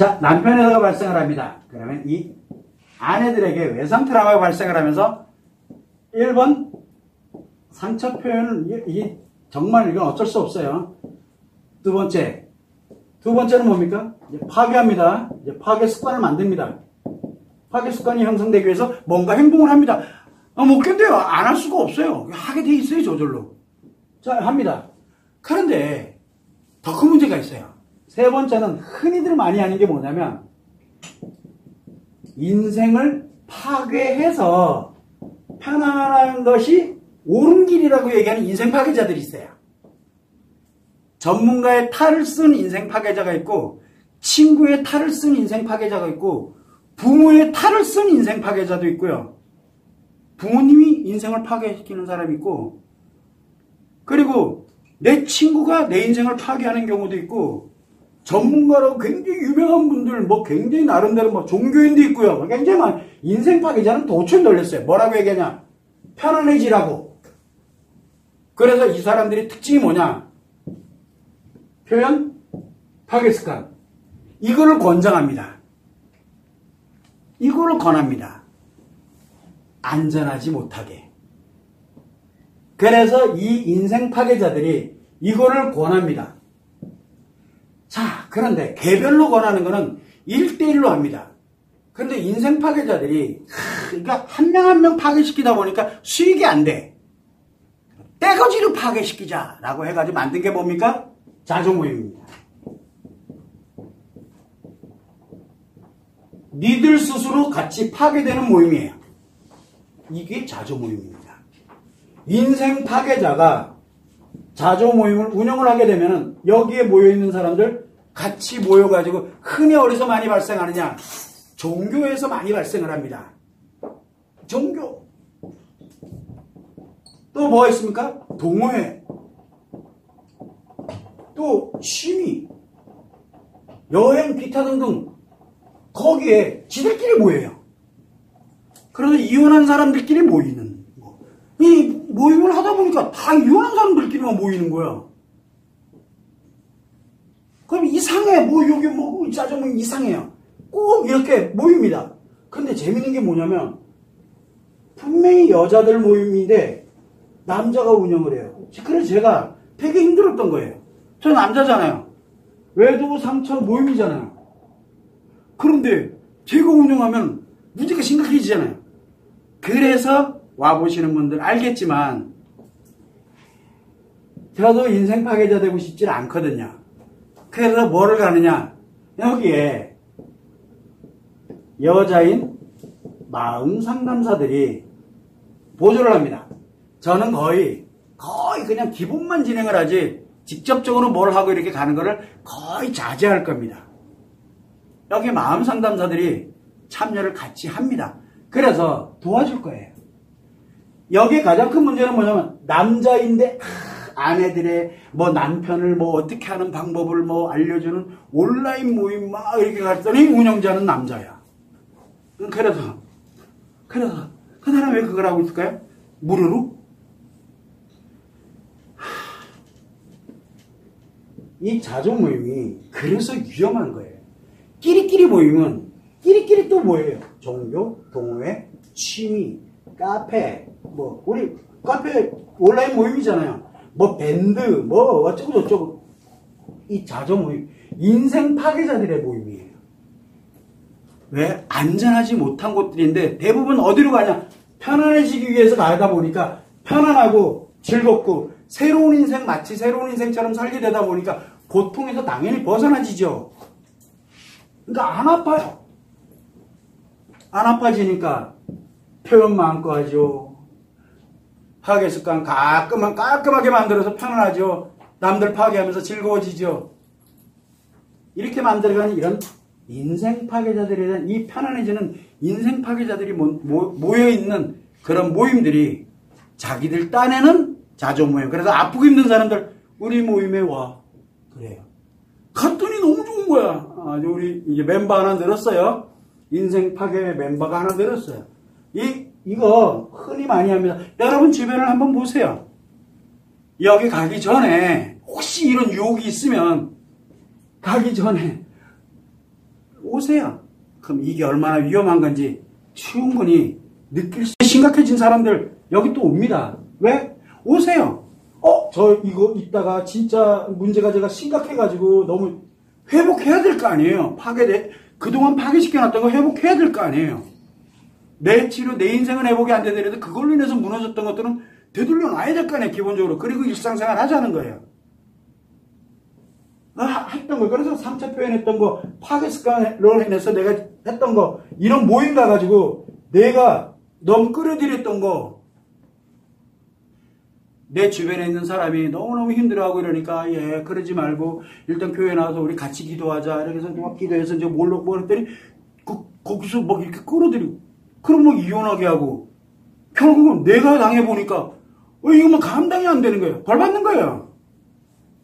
자, 남편에다가 발생을 합니다. 그러면 이 아내들에게 외상 트라우마가 발생을 하면서 1번 상처 표현은 정말 이건 어쩔 수 없어요. 두 번째는 뭡니까? 이제 파괴합니다. 이제 파괴 습관을 만듭니다. 파괴 습관이 형성되기 위해서 뭔가 행동을 합니다. 못 견뎌요. 안 할 수가 없어요. 하게 돼 있어요, 저절로. 자, 합니다. 그런데 더 큰 문제가 있어요. 세 번째는 흔히들 많이 하는 게 뭐냐면 인생을 파괴해서 편안한 것이 옳은 길이라고 얘기하는 인생 파괴자들이 있어요. 전문가의 탈을 쓴 인생 파괴자가 있고 친구의 탈을 쓴 인생 파괴자가 있고 부모의 탈을 쓴 인생 파괴자도 있고요. 부모님이 인생을 파괴시키는 사람이 있고 그리고 내 친구가 내 인생을 파괴하는 경우도 있고 전문가로 굉장히 유명한 분들 굉장히 나름대로 종교인도 있고요. 굉장히 많은 인생 파괴자는 도처에 널렸어요. 뭐라고 얘기하냐? 편안해지라고. 그래서 이 사람들의 특징이 뭐냐? 표현, 파괴 습관. 이거를 권장합니다. 이거를 권합니다. 안전하지 못하게. 그래서 이 인생 파괴자들이 이거를 권합니다. 자, 그런데 개별로 권하는 거는 1대1로 합니다. 그런데 인생 파괴자들이 그러니까 한 명 한 명 파괴시키다 보니까 수익이 안 돼. 떼거지로 파괴시키자라고 해가지고 만든 게 뭡니까? 자조모임입니다. 니들 스스로 같이 파괴되는 모임이에요. 이게 자조모임입니다. 인생 파괴자가 자조모임을 운영을 하게 되면 여기에 모여있는 사람들 같이 모여가지고 흔히 어디서 많이 발생하느냐? 종교에서 많이 발생을 합니다. 종교. 또 뭐가 있습니까? 동호회. 또 취미. 여행, 기타 등등. 거기에 지들끼리 모여요. 그래서 이혼한 사람들끼리 모이는 거. 이 모임을 하다 보니까 다 이혼한 사람들끼리만 모이는 거야. 그럼 이상해. 여기 짜장면 이상해요. 꼭 이렇게 모입니다. 근데 재밌는 게 뭐냐면 분명히 여자들 모임인데 남자가 운영을 해요. 그래서 제가 되게 힘들었던 거예요. 저 남자잖아요. 외도 상처 모임이잖아요. 그런데 제가 운영하면 문제가 심각해지잖아요. 그래서 와보시는 분들 알겠지만 저도 인생 파괴자 되고 싶지 않거든요. 그래서 뭐를 가느냐? 여기에 여자인 마음 상담사들이 보조를 합니다. 저는 거의 그냥 기본만 진행을 하지 직접적으로 뭘 하고 이렇게 가는 거를 거의 자제할 겁니다. 여기 마음 상담사들이 참여를 같이 합니다. 그래서 도와줄 거예요. 여기 가장 큰 문제는 뭐냐면 남자인데 아내들의 남편을 어떻게 하는 방법을 알려주는 온라인 모임 이렇게 갔더니 운영자는 남자야. 그래서 그 사람 왜 그걸 하고 있을까요? 무료로? 이 자조 모임이 그래서 위험한 거예요. 끼리끼리 모임은 끼리끼리 또 뭐예요? 종교, 동호회, 취미, 카페, 우리 카페 온라인 모임이잖아요. 밴드, 어쩌고 저쩌고. 이 자조 모임, 인생 파괴자들의 모임이에요. 왜? 안전하지 못한 곳들인데 대부분 어디로 가냐? 편안해지기 위해서 가다 보니까 편안하고 즐겁고 새로운 인생 마치 새로운 인생처럼 살게 되다 보니까 고통에서 당연히 벗어나지죠. 그러니까 안 아파요. 안 아파지니까 표현 마음껏 하죠. 파괴 습관 깔끔하게 만들어서 편안하죠. 남들 파괴하면서 즐거워지죠. 이렇게 만들어가는 이런 인생 파괴자들에 대한 이 편안해지는 인생 파괴자들이 모여있는 그런 모임들이 자기들 딴에는 자조 모임. 그래서 아프고 힘든 사람들 우리 모임에 와. 그래요. 갔더니 너무 좋은 거야. 우리 이제 멤버 하나 늘었어요. 인생 파괴 멤버가 하나 늘었어요. 이거 흔히 많이 합니다. 여러분 주변을 한번 보세요. 여기 가기 전에 혹시 이런 유혹이 있으면 가기 전에 오세요. 그럼 이게 얼마나 위험한 건지 충분히 느낄 수 심각해진 사람들 여기 또 옵니다. 왜? 오세요. 저 이거 있다가 진짜 문제가 제가 심각해가지고 너무 회복해야 될 거 아니에요. 그동안 파괴시켜놨던 거 회복해야 될 거 아니에요. 내 치료, 내 인생은 회복이 안 되더라도 그걸로 인해서 무너졌던 것들은 되돌려 놔야 될 거 아니에요, 기본적으로. 그리고 일상생활 하자는 거예요. 했던 거, 그래서 3차 표현했던 거, 파괴 습관으로 인해서 내가 했던 거, 이런 모임 가가지고 내가 너무 끌어들였던 거, 내 주변에 있는 사람이 너무너무 힘들어하고 이러니까, 그러지 말고, 일단 교회 나와서 우리 같이 기도하자. 이렇게 해서 막 기도해서 이제 뭘 했더니, 거기서 막 이렇게 끌어들이고, 그럼 뭐 이혼하게 하고, 결국은 내가 당해보니까, 이거 뭐 감당이 안 되는 거예요. 벌 받는 거예요.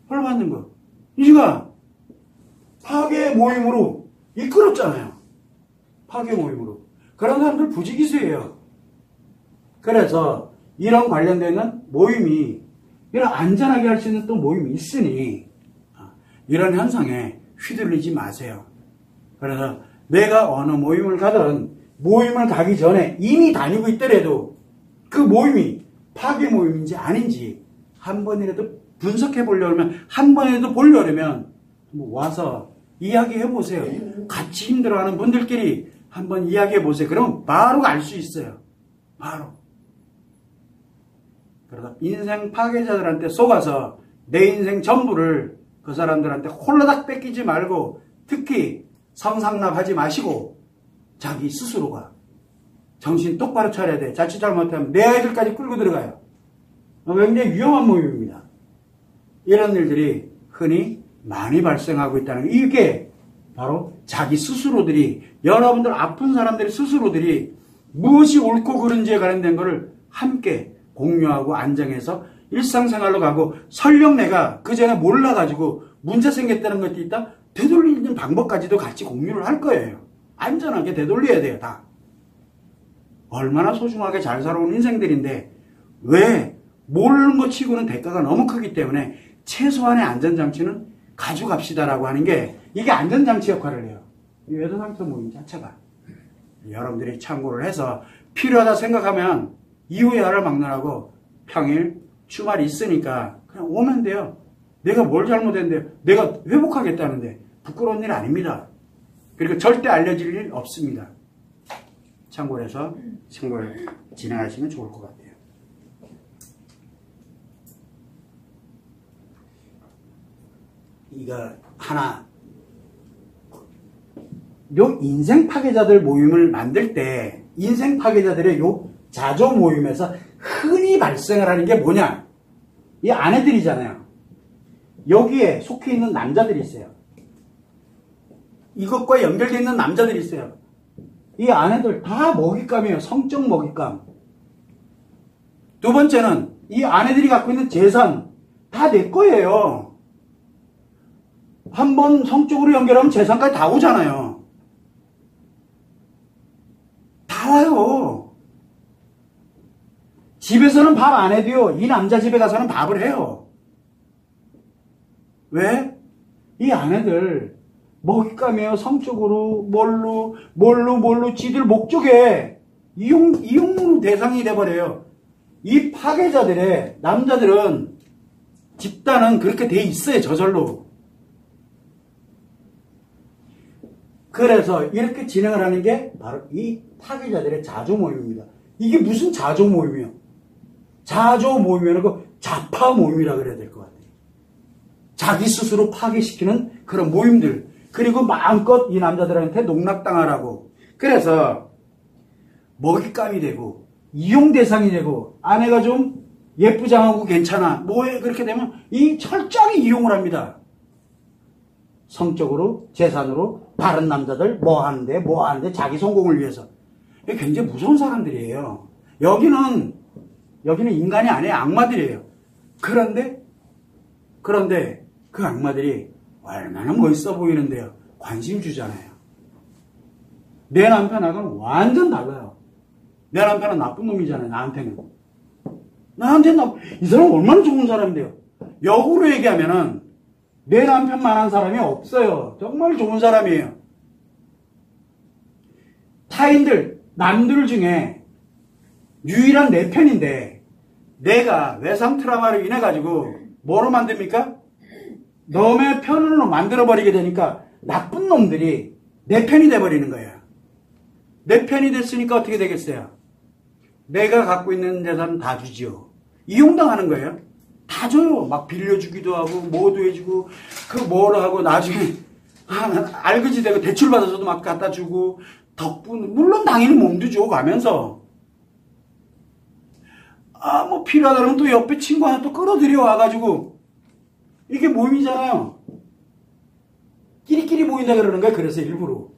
벌 받는 거. 이가 파괴 모임으로 이끌었잖아요. 파괴 모임으로. 그런 사람들 부지기수예요. 그래서, 이런 관련되는 모임이 이런 안전하게 할 수 있는 또 모임이 있으니 이런 현상에 휘둘리지 마세요. 그래서 내가 어느 모임을 가든 모임을 가기 전에 이미 다니고 있더라도 그 모임이 파괴 모임인지 아닌지 한 번이라도 분석해 보려면 한 번이라도 보려면 와서 이야기해 보세요. 같이 힘들어하는 분들끼리 한번 이야기해 보세요. 그러면 바로 알 수 있어요. 바로. 그래서 인생 파괴자들한테 속아서 내 인생 전부를 그 사람들한테 홀라닥 뺏기지 말고 특히 성상납하지 마시고 자기 스스로가 정신 똑바로 차려야 돼. 자칫 잘못하면 내 아이들까지 끌고 들어가요. 굉장히 위험한 모임입니다. 이런 일들이 흔히 많이 발생하고 있다는 거. 이게 바로 자기 스스로들이 여러분들 아픈 사람들이 스스로들이 무엇이 옳고 그른지에 관련된 것을 함께 공유하고 안정해서 일상생활로 가고 설령 내가 그 전에 몰라가지고 문제 생겼다는 것도 있다. 되돌리는 방법까지도 같이 공유를 할 거예요. 안전하게 되돌려야 돼요. 다. 얼마나 소중하게 잘 살아온 인생들인데 왜 모르는 것 치고는 대가가 너무 크기 때문에 최소한의 안전장치는 가져갑시다라고 하는 게 이게 안전장치 역할을 해요. 이 외도상처 모임 자체가. 여러분들이 참고를 해서 필요하다 생각하면 이후에 하를 막론하고 평일, 주말이 있으니까 그냥 오면 돼요. 내가 뭘 잘못했는데 내가 회복하겠다는데 부끄러운 일 아닙니다. 그리고 절대 알려질 일 없습니다. 참고를 해서 참고를 진행하시면 좋을 것 같아요. 이거 하나 요 인생 파괴자들 모임을 만들 때 인생 파괴자들의 요 자조 모임에서 흔히 발생을 하는 게 뭐냐? 이 아내들이잖아요. 여기에 속해 있는 남자들이 있어요. 이것과 연결되어 있는 남자들이 있어요. 이 아내들 다 먹잇감이에요. 성적 먹잇감. 두 번째는 이 아내들이 갖고 있는 재산 다 내 거예요. 한번 성적으로 연결하면 재산까지 다 오잖아요. 다 와요. 집에서는 밥 안 해도요. 이 남자 집에 가서는 밥을 해요. 왜? 이 아내들 먹잇감이에요. 성적으로 뭘로 지들 목적에 이용 대상이 돼버려요. 이 파괴자들의 남자들은 집단은 그렇게 돼 있어요. 저절로. 그래서 이렇게 진행을 하는 게 바로 이 파괴자들의 자조 모임입니다. 이게 무슨 자조 모임이에요? 자조 모임이라는 거 자파 모임이라 그래야 될 것 같아요. 자기 스스로 파괴시키는 그런 모임들. 그리고 마음껏 이 남자들한테 농락당하라고. 그래서 먹잇감이 되고 이용 대상이 되고 아내가 좀 예쁘장하고 괜찮아. 뭐해 그렇게 되면 이 철저하게 이용을 합니다. 성적으로 재산으로 다른 남자들 뭐 하는데 자기 성공을 위해서. 이게 굉장히 무서운 사람들이에요. 여기는 인간이 아니에요. 악마들이에요. 그런데 그 악마들이 얼마나 멋있어 보이는데요. 관심 주잖아요. 내 남편하고는 완전 달라요. 내 남편은 나쁜 놈이잖아요. 나한테는 이 사람 얼마나 좋은 사람인데요. 역으로 얘기하면은 내 남편만한 사람이 없어요. 정말 좋은 사람이에요. 타인들, 남들 중에 유일한 내 편인데 내가 외상 트라우마로 인해 가지고 뭐로 만듭니까? 너의 편으로 만들어버리게 되니까 나쁜 놈들이 내 편이 돼버리는 거야. 내 편이 됐으니까 어떻게 되겠어요? 내가 갖고 있는 재산은 다 주지요. 이용당하는 거예요. 다 줘요. 막 빌려주기도 하고 뭐도 해주고 그 뭐로 하고 나중에 알그지 되고 대출받아서도 막 갖다 주고 덕분 물론 당연히 몸도 주고 가면서 뭐 필요하다면 또 옆에 친구 하나 또 끌어들여 와가지고 이게 모임이잖아요. 끼리끼리 모인다 그러는 거야. 그래서 일부러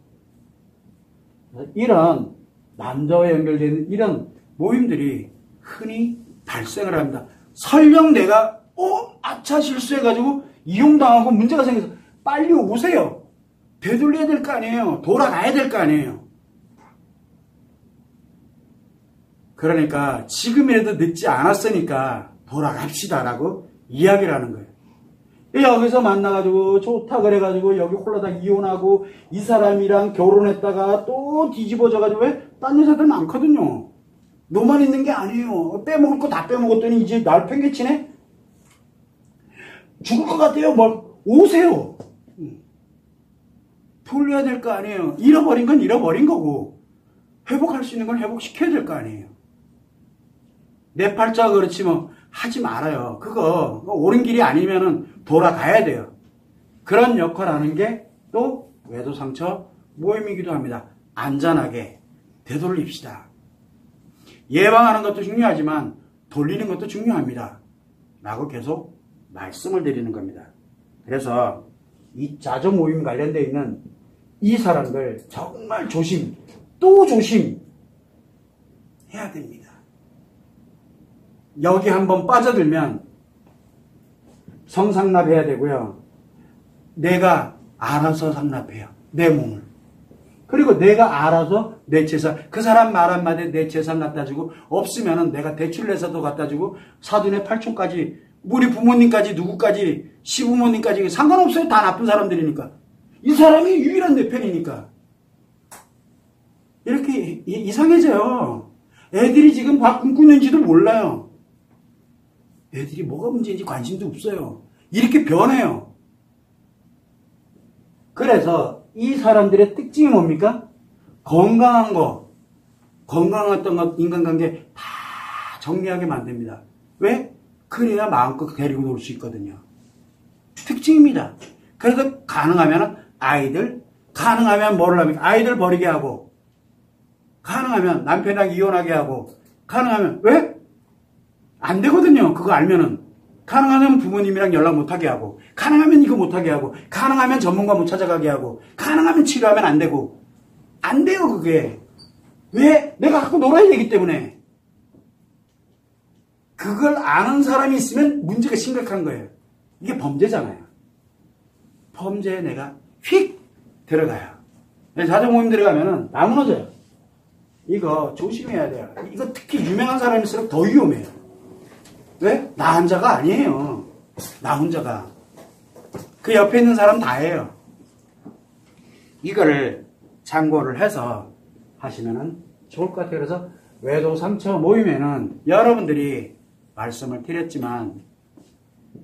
이런 남자와 연결되는 이런 모임들이 흔히 발생을 합니다. 설령 내가 아차 실수해가지고 이용당하고 문제가 생겨서 빨리 오세요. 되돌려야 될 거 아니에요. 돌아가야 될 거 아니에요. 그러니까 지금이라도 늦지 않았으니까 돌아갑시다라고 이야기를 하는 거예요. 여기서 만나가지고 좋다 그래가지고 여기 홀라다 이혼하고 이 사람이랑 결혼했다가 또 뒤집어져가지고 왜? 딴 여자들 많거든요. 너만 있는 게 아니에요. 빼먹을 거 다 빼먹었더니 이제 날 팽개치네? 죽을 것 같아요. 오세요. 돌려야 될 거 아니에요. 잃어버린 건 잃어버린 거고 회복할 수 있는 건 회복시켜야 될 거 아니에요. 내 팔자가 그렇지 뭐 하지 말아요. 그거 옳은 길이 아니면은 돌아가야 돼요. 그런 역할을 하는 게 또 외도상처 모임이기도 합니다. 안전하게 되돌립시다. 예방하는 것도 중요하지만 돌리는 것도 중요합니다. 라고 계속 말씀을 드리는 겁니다. 그래서 이 자조 모임 관련되어 있는 이 사람들 정말 조심, 또 조심 해야 됩니다. 여기 한번 빠져들면 성상납해야 되고요. 내가 알아서 상납해요. 내 몸을. 그리고 내가 알아서 내 재산, 그 사람 말 한마디에 내 재산 갖다 주고 없으면은 내가 대출 내서도 갖다 주고 사돈의 팔촌까지 우리 부모님까지 누구까지 시부모님까지 상관없어요. 다 나쁜 사람들이니까. 이 사람이 유일한 내 편이니까. 이렇게 이상해져요. 애들이 지금 밥 굶고 있는지도 몰라요. 애들이 뭐가 문제인지 관심도 없어요. 이렇게 변해요. 그래서 이 사람들의 특징이 뭡니까? 건강한 거, 건강했던 것, 인간관계 다 정리하게 만듭니다. 왜? 그래야 마음껏 데리고 놀 수 있거든요. 특징입니다. 그래서 가능하면 아이들, 가능하면 뭐를 합니까? 아이들 버리게 하고, 가능하면 남편이랑 이혼하게 하고, 가능하면, 왜? 안 되거든요. 그거 알면은. 가능하면 부모님이랑 연락 못하게 하고, 가능하면 이거 못하게 하고, 가능하면 전문가 못 찾아가게 하고, 가능하면 치료하면 안 되고, 안 돼요, 그게. 왜? 내가 갖고 놀아야 되기 때문에. 그걸 아는 사람이 있으면 문제가 심각한 거예요. 이게 범죄잖아요. 범죄에 내가 휙 들어가요. 자조 모임 들어가면은 나 무너져요. 이거 조심해야 돼요. 이거 특히 유명한 사람일수록 더 위험해요. 왜? 나 혼자가 아니에요. 나 혼자가. 그 옆에 있는 사람 다예요. 이거를 참고를 해서 하시면 좋을 것 같아요. 그래서 외도상처 모임에는 여러분들이 말씀을 드렸지만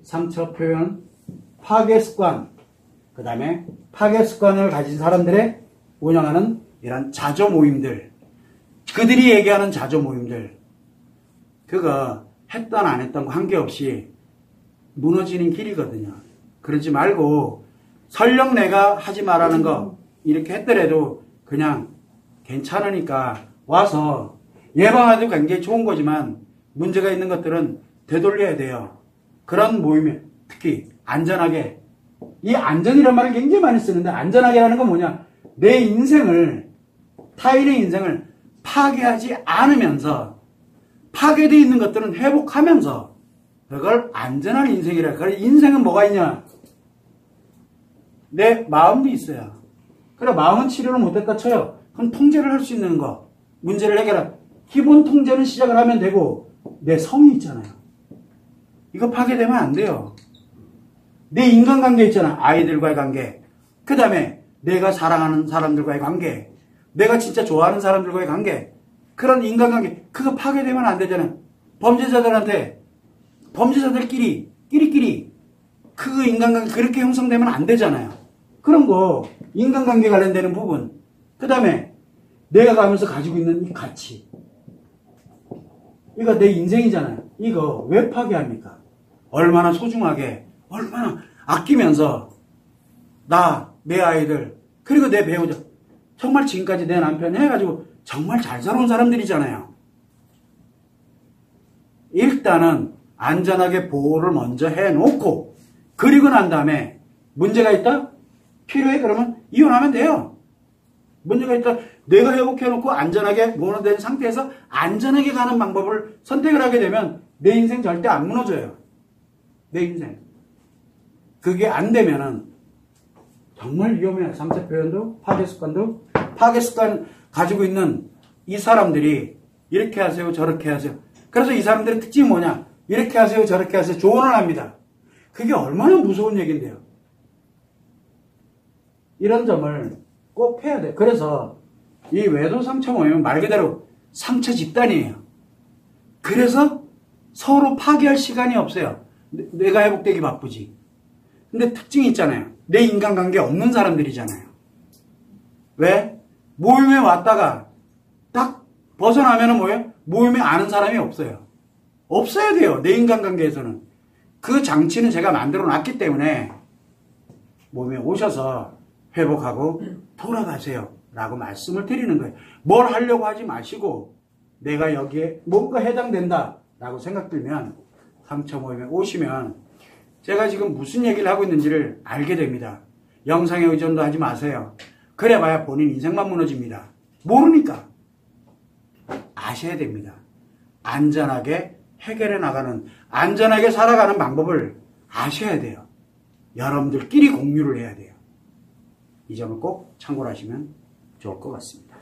상처 표현, 파괴 습관, 그 다음에 파괴 습관을 가진 사람들의 운영하는 이런 자조 모임들, 그들이 얘기하는 자조 모임들, 그거 했던 안 했던 거 관계없이 무너지는 길이거든요. 그러지 말고 설령 내가 하지 말라는 거 이렇게 했더라도 그냥 괜찮으니까 와서 예방하기도 굉장히 좋은 거지만 문제가 있는 것들은 되돌려야 돼요. 그런 모임에 특히 안전하게, 이 안전이라는 말을 굉장히 많이 쓰는데 안전하게 하는 건 뭐냐? 내 인생을, 타인의 인생을 파괴하지 않으면서 파괴되어 있는 것들은 회복하면서 그걸 안전한 인생이라. 그래, 인생은 뭐가 있냐? 내 마음도 있어요. 그래, 마음은 치료를 못했다 쳐요. 그럼 통제를 할 수 있는 거, 문제를 해결할 기본 통제는 시작을 하면 되고, 내 성이 있잖아요. 이거 파괴되면 안 돼요. 내 인간관계 있잖아. 아이들과의 관계, 그 다음에 내가 사랑하는 사람들과의 관계, 내가 진짜 좋아하는 사람들과의 관계, 그런 인간관계, 그거 파괴되면 안 되잖아요. 범죄자들끼리, 끼리끼리, 그 인간관계 그렇게 형성되면 안 되잖아요. 그런 거, 인간관계 관련되는 부분. 그 다음에, 내가 가면서 가지고 있는 이 가치. 이거 내 인생이잖아요. 이거 왜 파괴합니까? 얼마나 소중하게, 얼마나 아끼면서, 내 아이들, 그리고 내 배우자, 정말 지금까지 내 남편 해가지고 정말 잘 살아온 사람들이잖아요. 일단은 안전하게 보호를 먼저 해놓고, 그리고 난 다음에 문제가 있다? 필요해? 그러면 이혼하면 돼요. 문제가 있다? 내가 회복해놓고 안전하게 무너된 상태에서 안전하게 가는 방법을 선택을 하게 되면 내 인생 절대 안 무너져요. 내 인생. 그게 안 되면은 정말 위험해요. 3차 표현도, 파괴 습관 가지고 있는 이 사람들이 이렇게 하세요, 저렇게 하세요. 그래서 이 사람들의 특징이 뭐냐? 이렇게 하세요, 저렇게 하세요. 조언을 합니다. 그게 얼마나 무서운 얘기인데요. 이런 점을 꼭 해야 돼요. 그래서 이 외도 상처 모임은 말 그대로 상처 집단이에요. 그래서 서로 파괴할 시간이 없어요. 내가 회복되기 바쁘지. 근데 특징이 있잖아요. 내 인간관계 없는 사람들이잖아요. 왜? 모임에 왔다가 딱 벗어나면은 뭐예요? 모임에 아는 사람이 없어요. 없어야 돼요. 내 인간관계에서는. 그 장치는 제가 만들어 놨기 때문에 모임에 오셔서 회복하고 돌아가세요. 라고 말씀을 드리는 거예요. 뭘 하려고 하지 마시고 내가 여기에 뭔가 해당된다 라고 생각 들면 상처 모임에 오시면 제가 지금 무슨 얘기를 하고 있는지를 알게 됩니다. 영상에 의존도 하지 마세요. 그래봐야 본인 인생만 무너집니다. 모르니까. 아셔야 됩니다. 안전하게 해결해 나가는, 안전하게 살아가는 방법을 아셔야 돼요. 여러분들끼리 공유를 해야 돼요. 이 점을 꼭 참고를 하시면 좋을 것 같습니다.